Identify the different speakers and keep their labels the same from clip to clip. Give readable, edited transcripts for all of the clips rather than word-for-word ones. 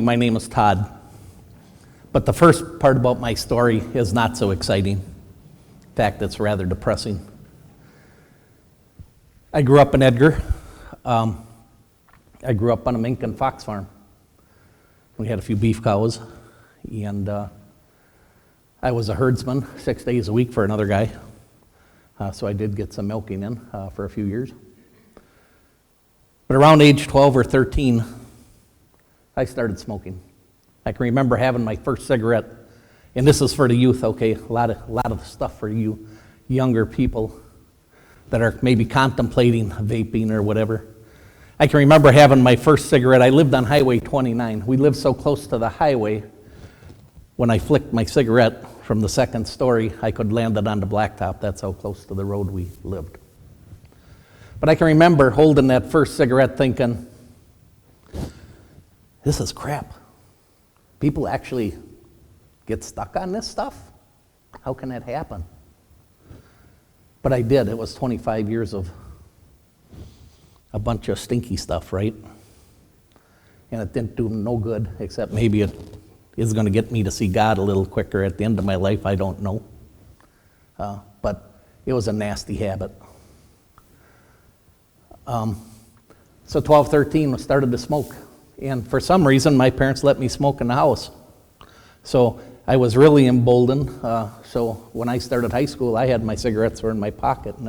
Speaker 1: My name is Todd, but the first part about my story is not so exciting. In fact, it's rather depressing. I grew up in Edgar. I grew up on a mink and fox farm. We had a few beef cows, and I was a herdsman 6 days a week for another guy, so I did get some milking in for a few years. But around age 12 or 13, I started smoking. I can remember having my first cigarette, and this is for the youth, okay? A lot of stuff for you younger people that are maybe contemplating vaping or whatever. I can remember having my first cigarette. I lived on Highway 29. We lived so close to the highway, when I flicked my cigarette from the second story, I could land it on the blacktop. That's how close to the road we lived. But I can remember holding that first cigarette thinking, this is crap. People actually get stuck on this stuff? How can that happen? But I did. It was 25 years of a bunch of stinky stuff, right? And it didn't do no good, except maybe it is going to get me to see God a little quicker at the end of my life. I don't know. But it was a nasty habit. So 12, 13, I started to smoke. And for some reason, my parents let me smoke in the house. So I was really emboldened. So when I started high school, I had my cigarettes were in my pocket, and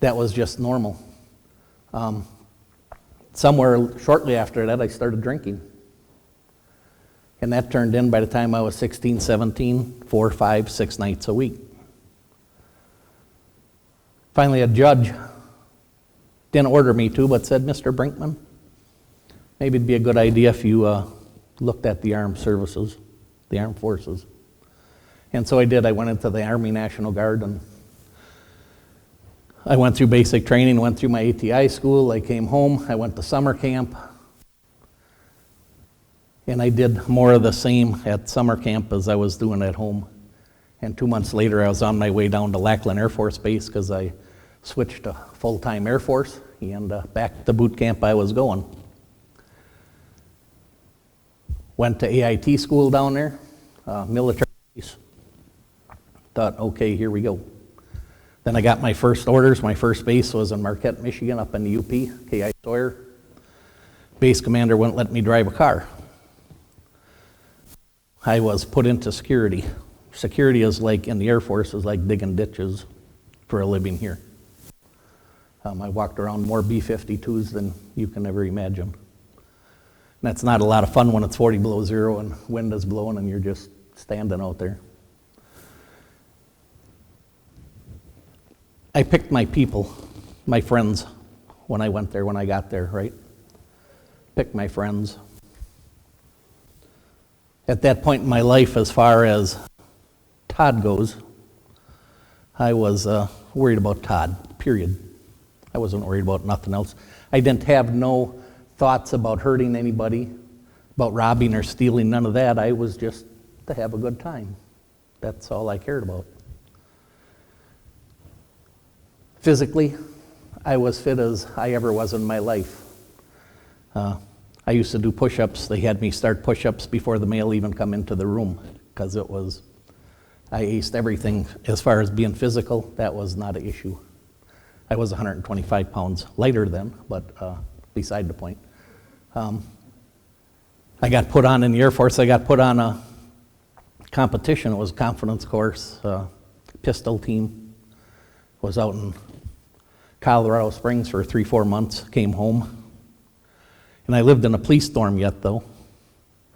Speaker 1: that was just normal. Somewhere shortly after that, I started drinking. And that turned in by the time I was 16, 17, 4, 5, 6 nights a week. Finally, a judge didn't order me to, but said, Mr. Brinkman, maybe it'd be a good idea if you looked at the armed services, the armed forces. And so I did. I went into the Army National Guard, and I went through basic training, went through my ATI school. I came home. I went to summer camp. And I did more of the same at summer camp as I was doing at home. And 2 months later, I was on my way down to Lackland Air Force Base because I switched to full-time Air Force, and back to boot camp I was going. Went to AIT school down there, military base. Thought, okay, here we go. Then I got my first orders. My first base was in Marquette, Michigan, up in the UP, K.I. Sawyer. Base commander wouldn't let me drive a car. I was put into security. Security is like, in the Air Force, is like digging ditches for a living here. I walked around more B-52s than you can ever imagine. And that's not a lot of fun when it's 40 below zero and wind is blowing and you're just standing out there. I picked my people, my friends, when I went there, when I got there, right? Picked my friends. At that point in my life, as far as Todd goes, I was worried about Todd, period. I wasn't worried about nothing else. I didn't have no thoughts about hurting anybody, about robbing or stealing, none of that. I was just to have a good time. That's all I cared about. Physically, I was fit as I ever was in my life. I used to do push-ups. They had me start push-ups before the mail even come into the room because I aced everything as far as being physical. That was not an issue. I was 125 pounds lighter then, but beside the point. I got put on in the Air Force. I got put on a competition. It was a confidence course, pistol team. Was out in Colorado Springs for 3-4 months, came home. And I lived in a police dorm yet, though.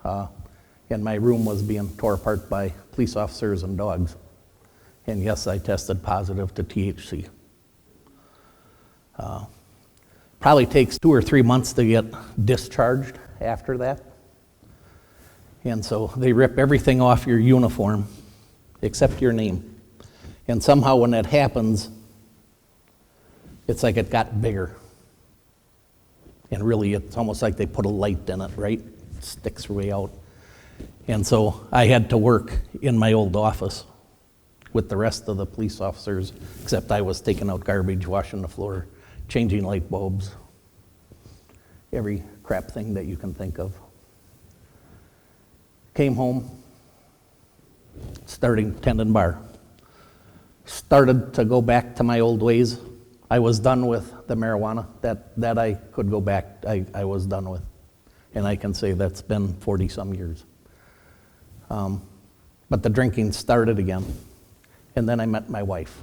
Speaker 1: And my room was being tore apart by police officers and dogs. And yes, I tested positive to THC. Probably takes 2 or 3 months to get discharged after that. And so they rip everything off your uniform except your name. And somehow when that happens, it's like it got bigger. And really, it's almost like they put a light in it, right? It sticks way out. And so I had to work in my old office with the rest of the police officers, except I was taking out garbage, washing the floor, changing light bulbs, every crap thing that you can think of. Came home, starting tending bar. Started to go back to my old ways. I was done with the marijuana. That I could go back, I was done with. And I can say that's been 40-some years. But the drinking started again. And then I met my wife.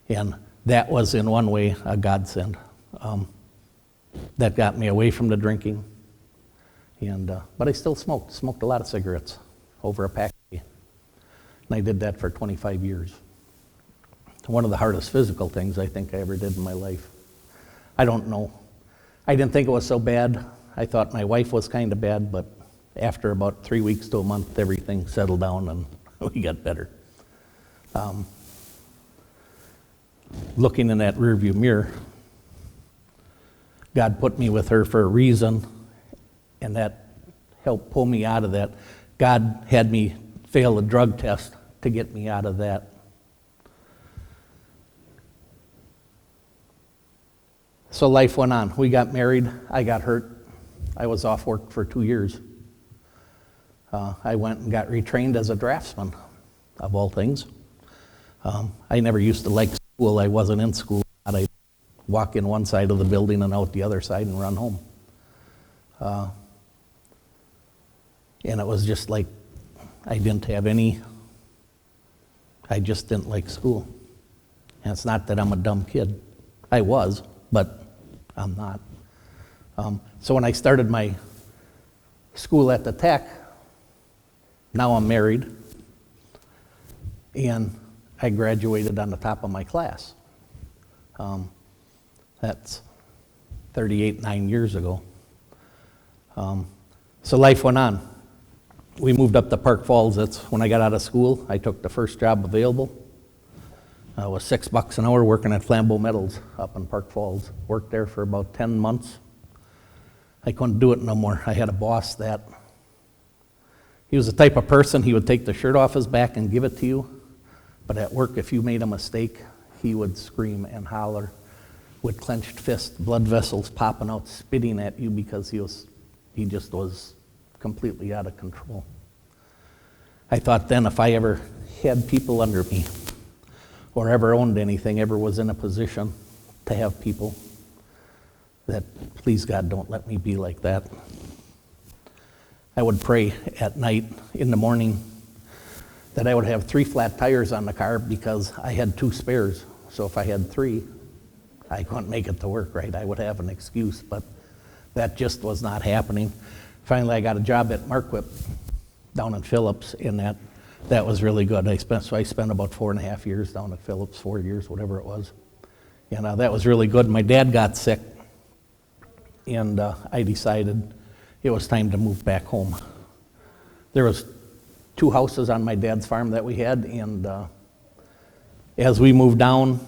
Speaker 1: And that was, in one way, a godsend. That got me away from the drinking. But I still smoked a lot of cigarettes, over a pack a day. And I did that for 25 years. One of the hardest physical things I think I ever did in my life. I don't know. I didn't think it was so bad. I thought my wife was kind of bad, but after about 3 weeks to a month, everything settled down and we got better. Looking in that rearview mirror, God put me with her for a reason, and that helped pull me out of that. God had me fail a drug test to get me out of that. So life went on. We got married. I got hurt. I was off work for 2 years. I went and got retrained as a draftsman, of all things. I never used to like school. I wasn't in school. I'd walk in one side of the building and out the other side and run home. And it was just like I just didn't like school. And it's not that I'm a dumb kid. I was, but I'm not. So when I started my school at the Tech, now I'm married, and I graduated on the top of my class. That's 9 years ago. So life went on. We moved up to Park Falls. That's when I got out of school. I took the first job available. It was $6 an hour working at Flambeau Metals up in Park Falls. Worked there for about 10 months. I couldn't do it no more. I had a boss that, he was the type of person, he would take the shirt off his back and give it to you. But at work, if you made a mistake, he would scream and holler with clenched fists, blood vessels popping out, spitting at you because he just was completely out of control. I thought then if I ever had people under me or ever owned anything, ever was in a position to have people, that please God, don't let me be like that. I would pray at night, in the morning, that I would have 3 flat tires on the car because I had 2 spares. So if I had 3, I couldn't make it to work, right? I would have an excuse, but that just was not happening. Finally, I got a job at Marquip down in Phillips, and that was really good. I spent about 4.5 years down at Phillips, 4 years, whatever it was. And that was really good. My dad got sick, and I decided it was time to move back home. There was 2 houses on my dad's farm that we had, and as we moved down,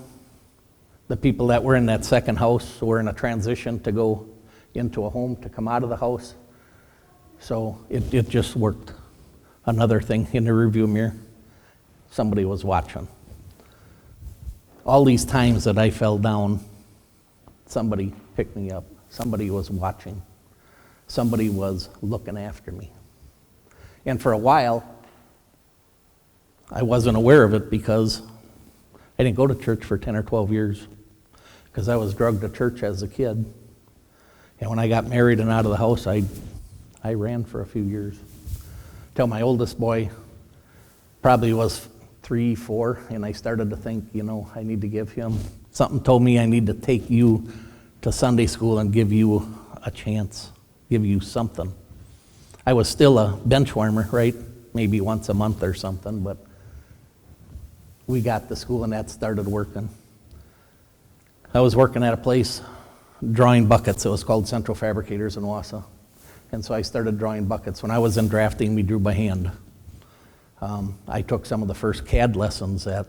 Speaker 1: the people that were in that second house were in a transition to go into a home, to come out of the house. So it just worked. Another thing in the rearview mirror, somebody was watching. All these times that I fell down, somebody picked me up. Somebody was watching. Somebody was looking after me. And for a while, I wasn't aware of it because I didn't go to church for 10 or 12 years because I was drugged to church as a kid. And when I got married and out of the house, I ran for a few years. Till my oldest boy probably was 3, 4, and I started to think, I need to give him, something told me I need to take you to Sunday school and give you a chance, give you something. I was still a bench warmer, right? Maybe once a month or something, but we got to school and that started working. I was working at a place drawing buckets. It was called Central Fabricators in Wausau. And so I started drawing buckets. When I was in drafting, we drew by hand. I took some of the first CAD lessons at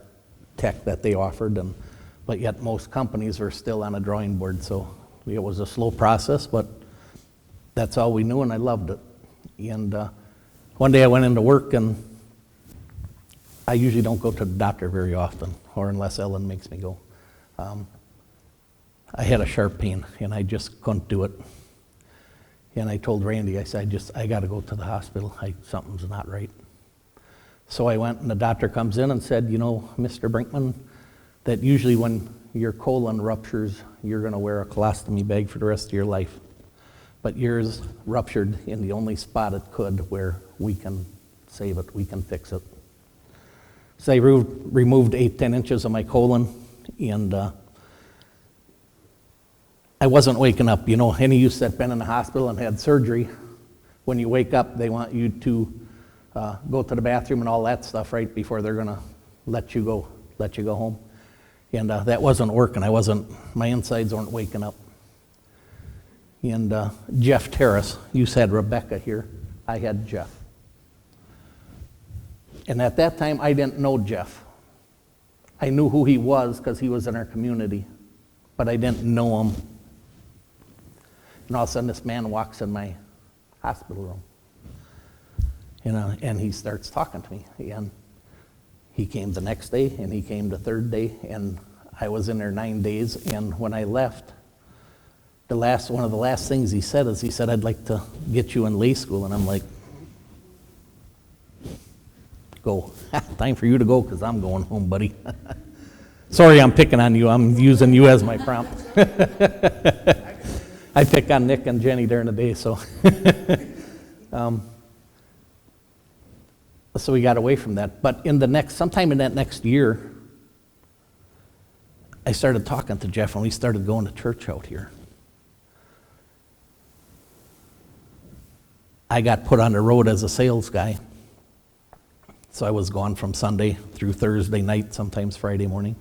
Speaker 1: Tech that they offered, but yet most companies were still on a drawing board. So it was a slow process, but that's all we knew, and I loved it. And one day I went into work, and I usually don't go to the doctor very often, or unless Ellen makes me go. I had a sharp pain, and I just couldn't do it. And I told Randy, I said, I got to go to the hospital. Something's not right. So I went, and the doctor comes in and said, Mr. Brinkman, that usually when your colon ruptures, you're going to wear a colostomy bag for the rest of your life. But yours ruptured in the only spot it could where we can save it, we can fix it. So they removed 8-10 inches of my colon, and I wasn't waking up. Any of you that been in the hospital and had surgery, when you wake up, they want you to go to the bathroom and all that stuff right before they're going to let you go home. And that wasn't working. My insides weren't waking up. And Jeff Terrace, you said Rebecca here. I had Jeff. And at that time, I didn't know Jeff. I knew who he was because he was in our community, but I didn't know him. And all of a sudden, this man walks in my hospital room. And he starts talking to me. And he came the next day, and he came the third day, and I was in there 9 days. And when I left, one of the last things he said, I'd like to get you in lay school. And I'm like, go. Time for you to go, because I'm going home, buddy. Sorry I'm picking on you. I'm using you as my prompt. I pick on Nick and Jenny during the day, so. So we got away from that. But sometime in that next year, I started talking to Jeff, and we started going to church out here. I got put on the road as a sales guy. So I was gone from Sunday through Thursday night, sometimes Friday morning.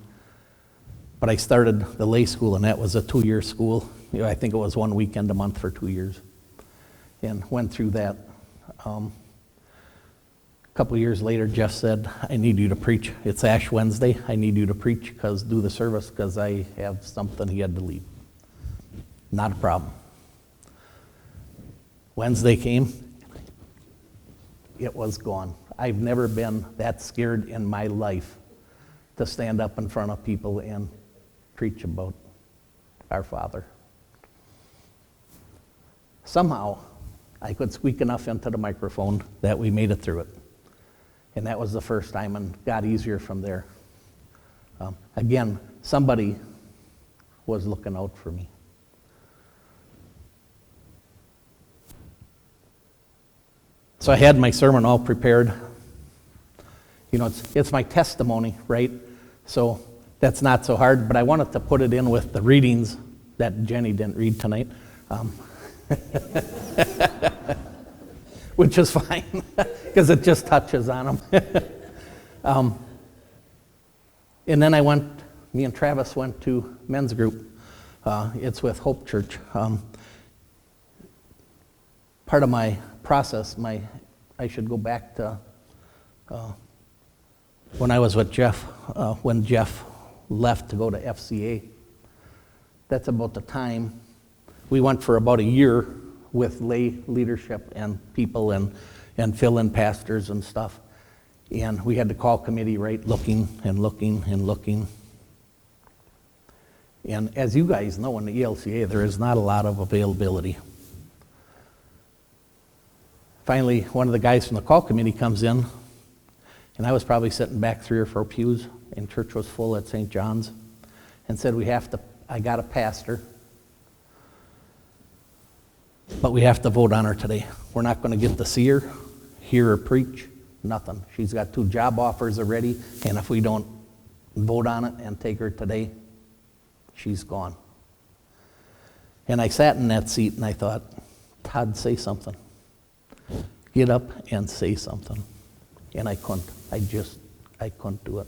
Speaker 1: But I started the lay school, and that was a 2-year school. I think it was 1 weekend a month for 2 years. And went through that. A couple of years later, Jeff said, I need you to preach. It's Ash Wednesday. I need you to preach, do the service, because I have something. He had to leave. Not a problem. Wednesday came. It was gone. I've never been that scared in my life to stand up in front of people and preach about our Father. Somehow, I could squeak enough into the microphone that we made it through it. And that was the first time, and got easier from there. Again, somebody was looking out for me. So I had my sermon all prepared. It's my testimony, right? So that's not so hard, but I wanted to put it in with the readings that Jenny didn't read tonight. Which is fine, because it just touches on them. And then me and Travis went to men's group. It's with Hope Church. Part of my process, I should go back to when I was with Jeff, when Jeff left to go to FCA. That's about the time. We went for about a year with lay leadership and people and fill-in pastors and stuff. And we had the call committee, right, looking. And as you guys know, in the ELCA, there is not a lot of availability. Finally, one of the guys from the call committee comes in, and I was probably sitting back 3 or 4 pews, and church was full at St. John's, and said, I got a pastor, but we have to vote on her today. We're not going to get to see her, hear her preach, nothing. She's got 2 job offers already, and if we don't vote on it and take her today, she's gone. And I sat in that seat, and I thought, Todd, say something. Get up and say something. And I couldn't. I couldn't do it.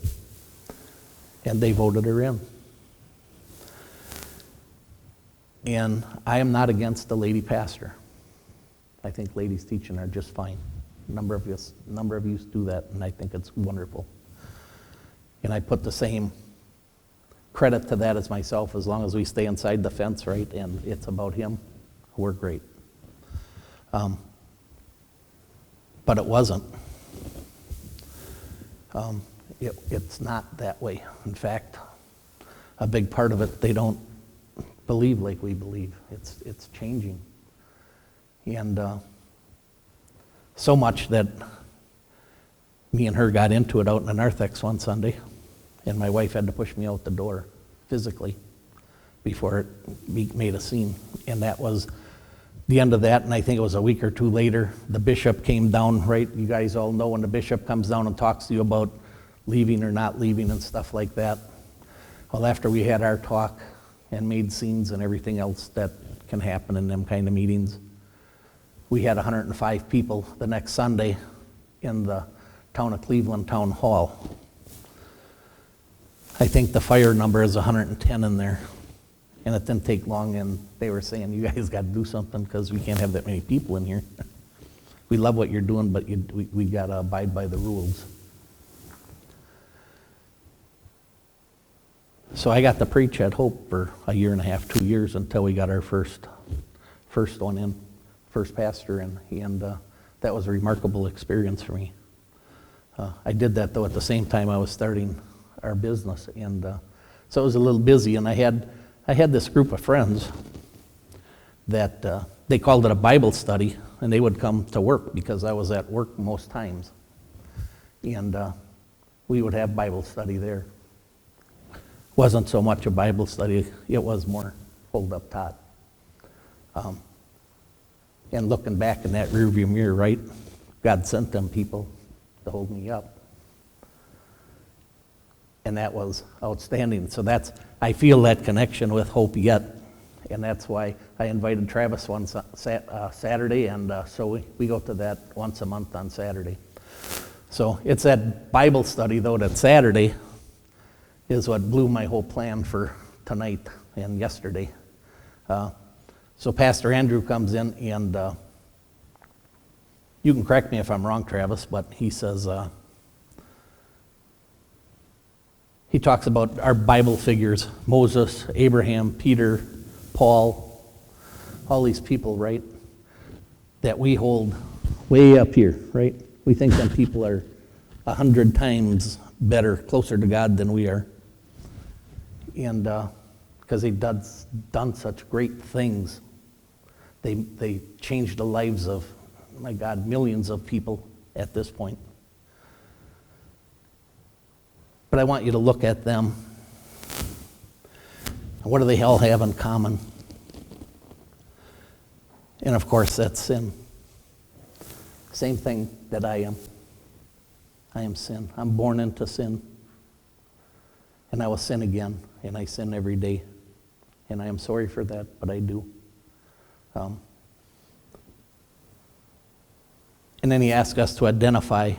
Speaker 1: And they voted her in. And I am not against the lady pastor. I think ladies teaching are just fine. A number of you do that, and I think it's wonderful. And I put the same credit to that as myself. As long as we stay inside the fence, right, and it's about him, we're great. But it wasn't. It's not that way. In fact, a big part of it, they don't believe like we believe. It's changing. And so much that me and her got into it out in the narthex one Sunday, and my wife had to push me out the door physically before it made a scene. And that was the end of that, and I think it was a week or two later, the bishop came down, right? You guys all know when the bishop comes down and talks to you about leaving or not leaving and stuff like that. Well, after we had our talk and made scenes and everything else that can happen in them kind of meetings, we had 105 people the next Sunday in the town of Cleveland Town Hall. I think the fire number is 110 in there. And it didn't take long, and they were saying, you guys got to do something because we can't have that many people in here. We love what you're doing, but we got to abide by the rules. So I got to preach at Hope for a year and a half, 2 years, until we got our first one in, first pastor in, and that was a remarkable experience for me. I did that, though, at the same time I was starting our business, and so it was a little busy, and I had this group of friends that they called it a Bible study, and they would come to work because I was at work most times. And we would have Bible study there. Wasn't so much a Bible study, it was more hold up Todd. And looking back in that rearview mirror, right, God sent them people to hold me up. And that was outstanding. So I feel that connection with Hope yet, and that's why I invited Travis one Saturday, and so we go to that once a month on Saturday. So it's that Bible study, though, that Saturday is what blew my whole plan for tonight and yesterday. So Pastor Andrew comes in, and you can correct me if I'm wrong, Travis, but he says, he talks about our Bible figures, Moses, Abraham, Peter, Paul, all these people, right, that we hold way up here, right? We think them people are 100 times better, closer to God than we are. And because they've done such great things. They changed the lives of, my God, millions of people at this point. But I want you to look at them. What do they all have in common? And of course, that's sin. Same thing that I am. I am sin. I'm born into sin. And I will sin again. And I sin every day. And I am sorry for that, but I do. And then he asks us to identify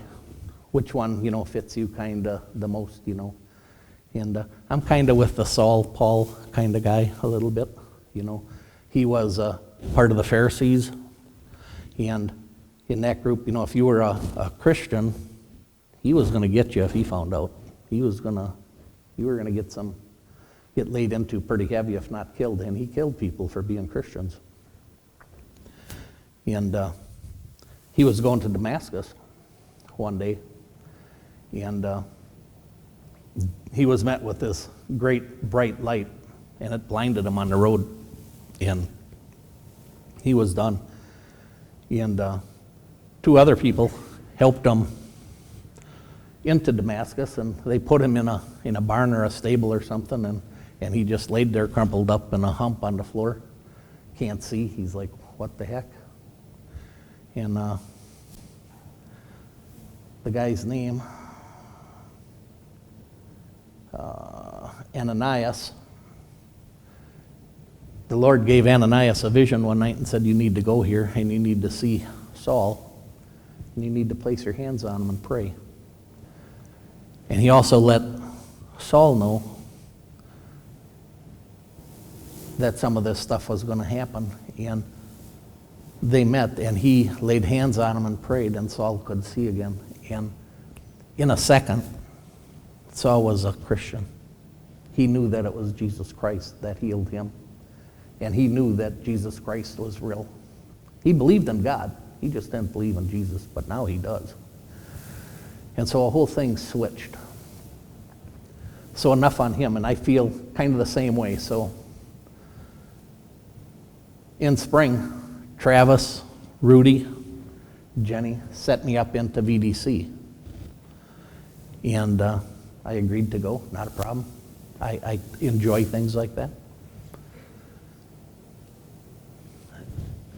Speaker 1: which one, fits you kind of the most, And I'm kind of with the Saul, Paul kind of guy a little bit, He was part of the Pharisees. And in that group, if you were a Christian, he was going to get you if he found out. You were going to get laid into pretty heavy, if not killed. And he killed people for being Christians. And he was going to Damascus one day. And he was met with this great bright light, and it blinded him on the road, and he was done. And two other people helped him into Damascus, and they put him in a barn or a stable or something, and he just laid there crumpled up in a hump on the floor. Can't see. He's like, what the heck? And the guy's name, Ananias. The Lord gave Ananias a vision one night and said, you need to go here and you need to see Saul and you need to place your hands on him and pray. And he also let Saul know that some of this stuff was going to happen. And they met and he laid hands on him and prayed, and Saul could see again. And in a second, Saul was a Christian. He knew that it was Jesus Christ that healed him. And he knew that Jesus Christ was real. He believed in God. He just didn't believe in Jesus, but now he does. And so a whole thing switched. So enough on him, and I feel kind of the same way. So in spring, Travis, Rudy, Jenny set me up into VDC. And I agreed to go, not a problem. I enjoy things like that.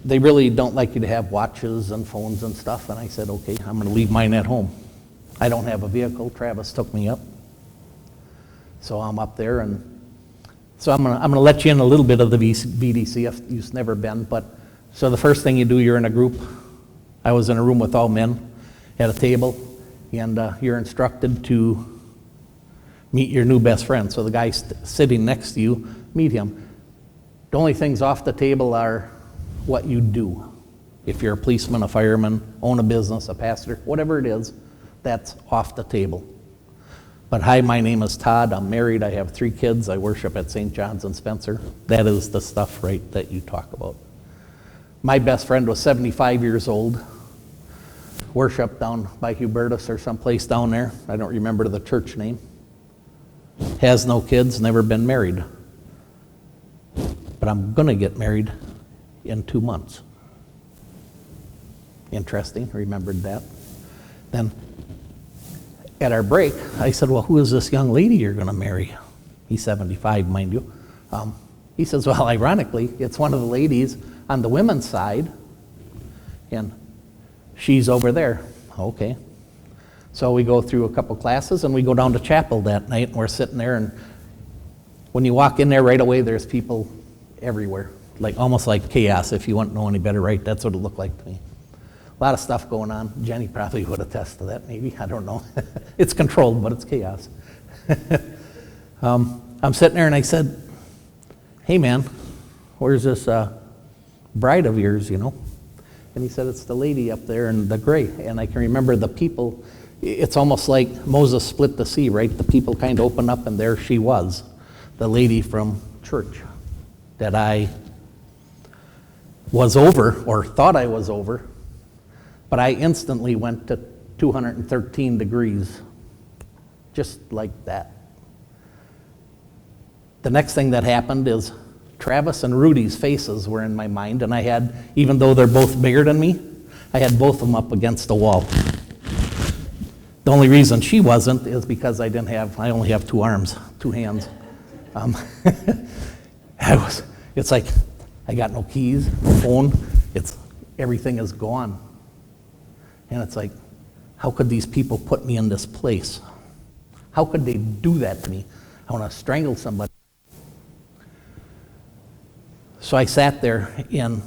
Speaker 1: They really don't like you to have watches and phones and stuff, and I said, okay, I'm going to leave mine at home. I don't have a vehicle. Travis took me up. So I'm up there, and so I'm going to let you in a little bit of the VDC if you've never been. But so the first thing you do, you're in a group. I was in a room with all men at a table, and you're instructed to meet your new best friend. So the guy sitting next to you, meet him. The only things off the table are what you do. If you're a policeman, a fireman, own a business, a pastor, whatever it is, that's off the table. But hi, my name is Todd. I'm married. I have 3 kids. I worship at St. John's in Spencer. That is the stuff, right, that you talk about. My best friend was 75 years old. Worshiped down by Hubertus or someplace down there. I don't remember the church name. Has no kids, never been married. But I'm going to get married in 2 months. Interesting, remembered that. Then at our break, I said, well, who is this young lady you're going to marry? He's 75, mind you. He says, well, ironically, it's one of the ladies on the women's side, and she's over there. Okay. So we go through a couple classes, and we go down to chapel that night, and we're sitting there, and when you walk in there right away, there's people everywhere, like almost like chaos, if you wouldn't know any better, right? That's what it looked like to me. A lot of stuff going on. Jenny probably would attest to that, maybe. I don't know. It's controlled, but it's chaos. I'm sitting there, and I said, hey, man, where's this bride of yours, you know? And he said, it's the lady up there in the gray. And I can remember the people. It's almost like Moses split the sea, right? The people kind of opened up, and there she was, the lady from church that I was over, or thought I was over. But I instantly went to 213 degrees, just like that. The next thing that happened is Travis and Rudy's faces were in my mind, and I had, even though they're both bigger than me, I had both of them up against the wall. The only reason she wasn't is because I only have 2 arms, 2 hands. It's like, I got no keys, no phone, everything is gone. And it's like, how could these people put me in this place? How could they do that to me? I want to strangle somebody. So I sat there, and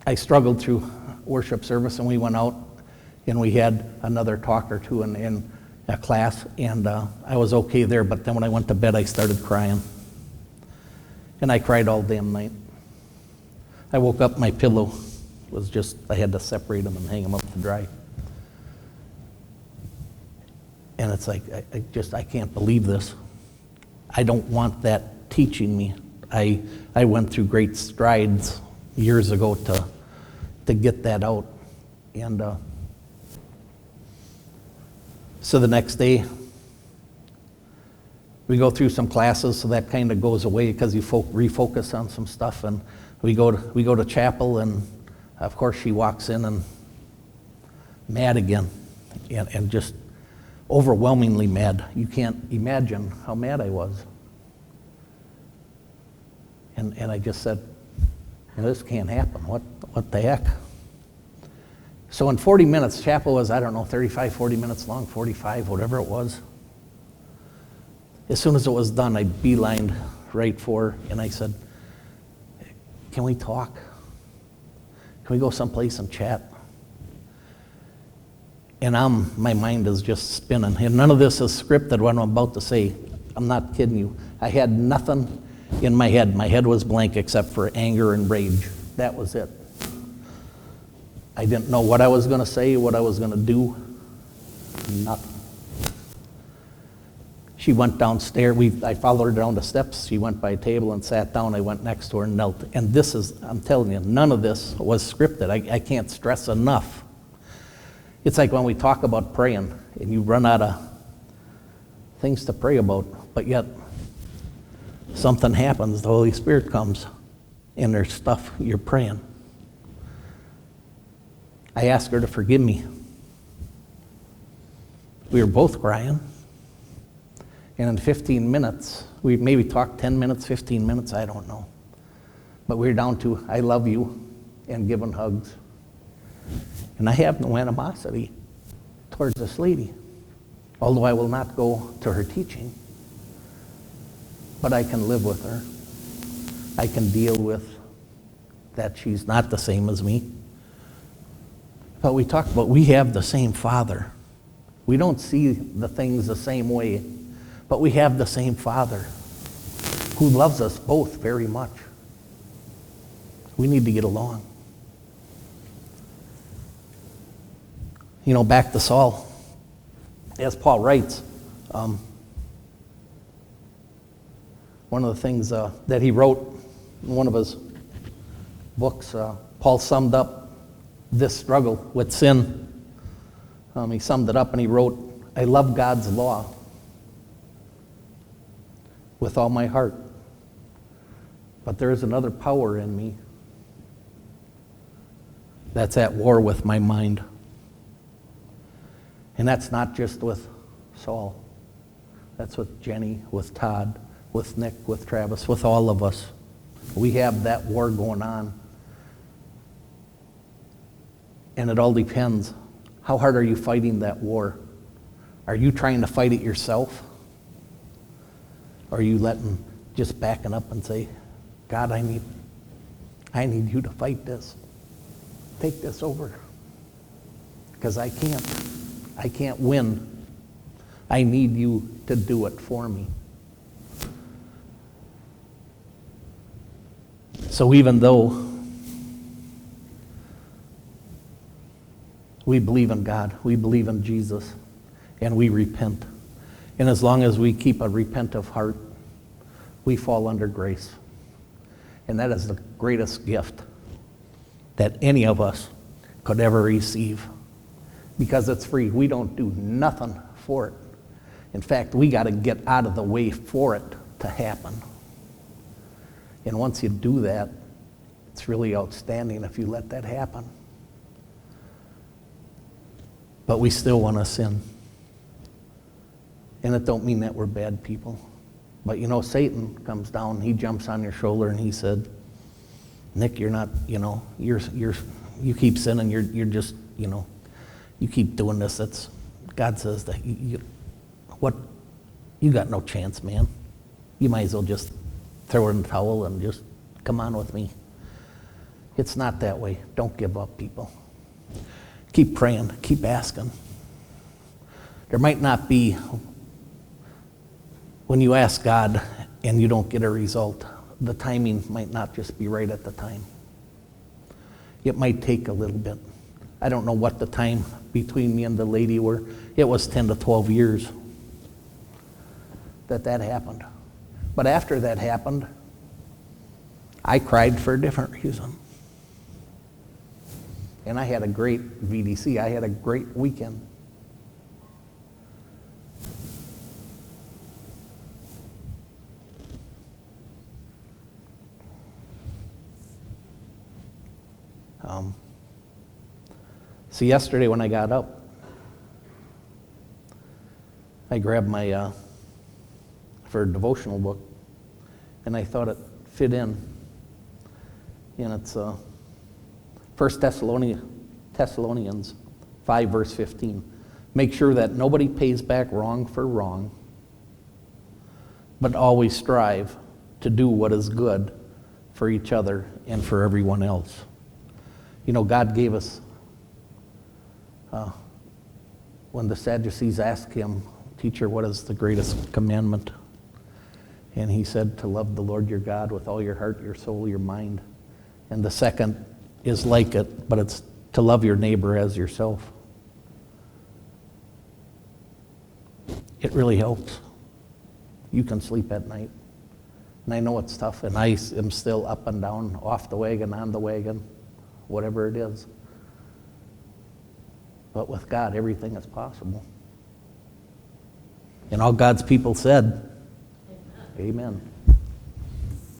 Speaker 1: I struggled through worship service, and we went out, and we had another talk or two in a class, and I was okay there, but then when I went to bed, I started crying. And I cried all damn night. I woke up, my pillow was just, I had to separate them and hang them up to dry. And it's like, I can't believe this. I don't want that teaching me. I went through great strides years ago to get that out. And so the next day, we go through some classes, so that kind of goes away because you refocus on some stuff. And we go to chapel, and of course she walks in and mad again, and just overwhelmingly mad. You can't imagine how mad I was. And I just said, this can't happen. What the heck? So in 40 minutes, chapel was, 35, 40 minutes long, 45, whatever it was. As soon as it was done, I beelined right for her, and I said, can we talk? Can we go someplace and chat? And my mind is just spinning. And none of this is scripted, what I'm about to say. I'm not kidding you. I had nothing in my head. My head was blank except for anger and rage. That was it. I didn't know what I was going to say, what I was going to do. Nothing. She went downstairs. I followed her down the steps. She went by a table and sat down. I went next to her and knelt. And this is, I'm telling you, none of this was scripted. I can't stress enough. It's like when we talk about praying, and you run out of things to pray about, but yet something happens, the Holy Spirit comes, and there's stuff you're praying. I asked her to forgive me. We were both crying. And in 15 minutes, we maybe talked 10 minutes, 15 minutes, I don't know. But we were down to, I love you, and giving hugs. And I have no animosity towards this lady, although I will not go to her teaching. But I can live with her. I can deal with that she's not the same as me. But we talked about we have the same Father. We don't see the things the same way, but we have the same Father who loves us both very much. We need to get along. You know, back to Saul. As Paul writes, one of the things that he wrote in one of his books, Paul summed up this struggle with sin. He summed it up and he wrote, I love God's law with all my heart, but there is another power in me that's at war with my mind. And that's not just with Saul. That's with Jenny, with Todd, with Nick, with Travis, with all of us. We have that war going on. And it all depends. How hard are you fighting that war? Are you trying to fight it yourself? Or are you just backing up and say, God, I need you to fight this. Take this over. Because I can't win. I need you to do it for me. So even though we believe in God, we believe in Jesus, and we repent, and as long as we keep a repentant heart, we fall under grace. And that is the greatest gift that any of us could ever receive, because it's free. We don't do nothing for it. In fact, we got to get out of the way for it to happen. And once you do that, it's really outstanding if you let that happen. But we still want to sin. And it don't mean that we're bad people. But you know, Satan comes down, he jumps on your shoulder and he said, Nick, you're not, you keep sinning, you're just, you keep doing this. God says that you got no chance, man. You might as well just throw it in the towel and just come on with me. It's not that way. Don't give up, people. Keep praying, keep asking. There might not be, when you ask God and you don't get a result, the timing might not just be right at the time. It might take a little bit. I don't know what the time between me and the lady were. It was 10 to 12 years that happened. But after that happened, I cried for a different reason. And I had a great VDC. I had a great weekend. So yesterday when I got up, I grabbed my for a devotional book, and I thought it fit in. And it's 1 Thessalonians 5, verse 15. Make sure that nobody pays back wrong for wrong, but always strive to do what is good for each other and for everyone else. God gave us, when the Sadducees asked him, Teacher, what is the greatest commandment? And he said to love the Lord your God with all your heart, your soul, your mind. And the second is like it, but it's to love your neighbor as yourself. It really helps. You can sleep at night. And I know it's tough, and I am still up and down, off the wagon, on the wagon, whatever it is. But with God, everything is possible. And all God's people said, Amen.